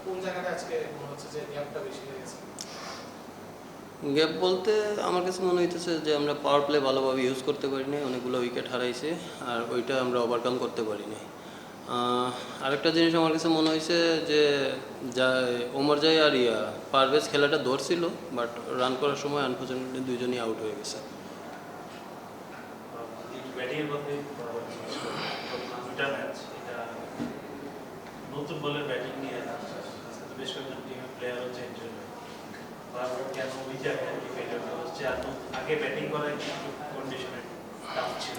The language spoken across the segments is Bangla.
কোন জায়গাটা আজকে মনে হচ্ছে যে গ্যাপটা বেশি হয়ে গেছে? গ্যাপ বলতে আমার কাছে মনে হইতেছে যে আমরা পাওয়ার প্লে ভালোভাবে ইউজ করতে পারি নাই, অনেকগুলো উইকেট হারাইছে আর ওইটা আমরা ওভারকাম করতে পারি নাই। আরেকটা জিনিস আমার কাছে মনে হয়েছে যে যা ওমর জাই আর পারভেজ খেলাটা ধরছিল, বাট রান করার সময় আনফর্চুনেটলি দুইজনই আউট হয়ে গেছে। ব্যাটিংয়ের কথাই দুটা ম্যাচ, এটা নতুন বলের ব্যাটিং নিয়ে আজকে তো বেশ কয়েকজন টিমের প্লেয়ারও চেঞ্জ হয়ে বারবার কেন ওই জায়গায় ফেলিওরটা হচ্ছে, আর আগে ব্যাটিং করার কিছু কন্ডিশনে টাফ ছিল।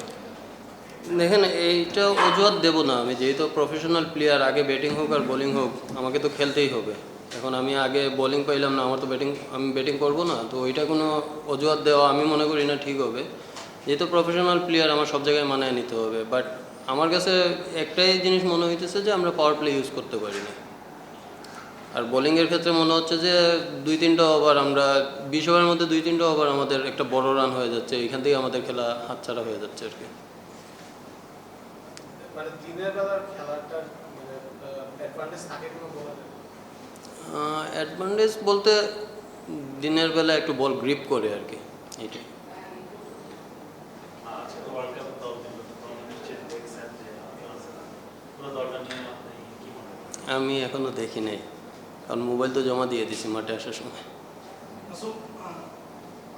দেখেন, এইটা অজুহাত দেবো না আমি, যেহেতু প্রফেশনাল প্লেয়ার, আগে ব্যাটিং হোক আর বোলিং হোক আমাকে তো খেলতেই হবে। এখন আমি আগে বোলিং পাইলাম না, আমার তো আমি ব্যাটিং করবো না, তো ওইটা কোনো অজুহাত দেওয়া আমি মনে করি না ঠিক হবে। যেহেতু প্রফেশনাল প্লেয়ার আমার সব জায়গায় মানায় নিতে হবে, বাট আমার কাছে একটাই জিনিস মনে হইতেছে যে আমরা পাওয়ার প্লে ইউজ করতে পারি না। আর বোলিংয়ের ক্ষেত্রে মনে হচ্ছে যে 2-3টা ওভার আমরা 20 ওভারের মধ্যে 2-3টা ওভার আমাদের একটা বড় রান হয়ে যাচ্ছে, এখান থেকে আমাদের খেলা হাতছাড়া হয়ে যাচ্ছে আর কি। মানে দিনের বেলার খেলাটার মানে অ্যাডভান্টেজ থাকে কোনো বলা যায়? অ্যাডভান্টেজ বলতে দিনের বেলা একটু বল গ্রিপ করে আর কি, এইটাই। আজকে তো ওয়ার্ল্ড কাপ দল দিল, তখন নিশ্চয়ই দেখছেন যে পুরো দলটা নিয়ে আপনি কি মনে করেন? আমি এখনও দেখি নাই, কারণ মোবাইল তো জমা দিয়ে দিছি মাঠে আসার সময়।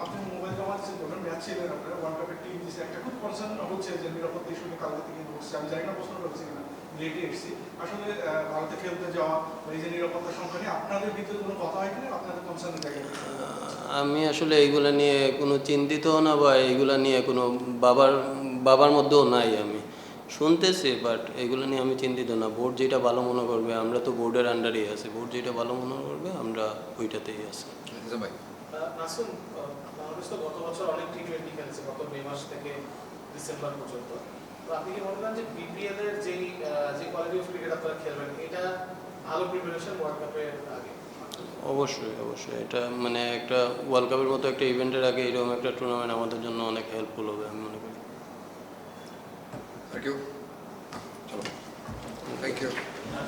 আপনি মোবাইল জমা দিচ্ছেন, যখন ম্যাচ ছিলেন আপনারা ওয়ার্ল্ড কাপের টিম দিচ্ছে, একটা খুব কনসার্ন হচ্ছে যে নিরাপত্তা ইস্যু নিয়ে কালকে থেকে ঘটছে। আমি জানি না প্রশ্ন করছি কিনা, লেটে এসেছি আসলে। ভারতে খেলতে যাওয়া বা এই যে নিরাপত্তা সংখ্যা নিয়ে আপনাদের ভিতরে কোনো কথা হয় কিনা, আপনাদের কনসার্ন থাকে? আমি আসলে এইগুলা নিয়ে কোনো চিন্তিত না, বা এইগুলা নিয়ে কোনো বাবার মধ্যেও নাই। আমি শুনতেছি, বাট এগুলো নিয়ে আমি চিন্তিত না। বোর্ড যেটা ভালো মনে করবে, আমরা তো বোর্ডের আন্ডারেই আছি, বোর্ড যেটা ভালো মনে করবে আমরা ওইটাতেই আছি। নাসুম, বাংলাদেশ তো গত বছর অনেক টি-20 খেলেছে, গত মে মাস থেকে ডিসেম্বর পর্যন্ত। তো আপনি কি মনে করেন যে বিপিএল এর যে কোয়ালিটি অফ ক্রিকেট আপনারা খেলবেন, এটা ভালো প্রিপারেশন ওয়ার্ল্ড কাপের আগে? অবশ্যই অবশ্যই, এটা মানে একটা ওয়ার্ল্ড কাপের মতো একটা ইভেন্টের আগে এরকম একটা টুর্নামেন্ট আমাদের জন্য অনেক হেল্পফুল হবে আমি মনে করি। Thank you. Thank you.